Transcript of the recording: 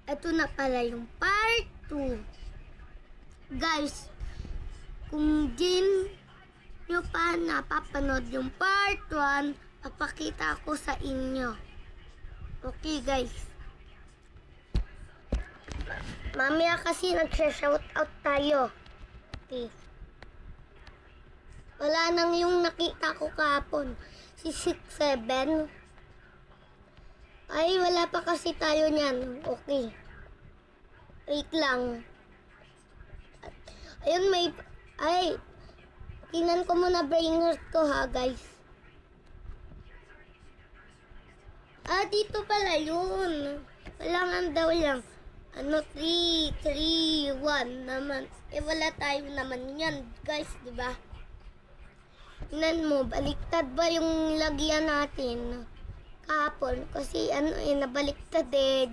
Ito na pala yung part 2. Guys, kung din nyo pa napapanood yung part 1, papakita ko sa inyo. Okay guys. Mamaya kasi nagsha-shoutout tayo. Okay. Wala nang yung nakita ko kahapon. Si 67. Ay, wala pa kasi tayo niyan. Okay. Wait lang. Ayun, may... Ay, tingnan ko muna brain rot ko ha, guys. Dito pala yun. Kailangan daw lang. 3, 3, 1 naman. Wala tayo naman yan, guys, di ba? Tingnan mo, baliktad ba yung lagyan natin? Kahapon, kasi nabaliktad eh.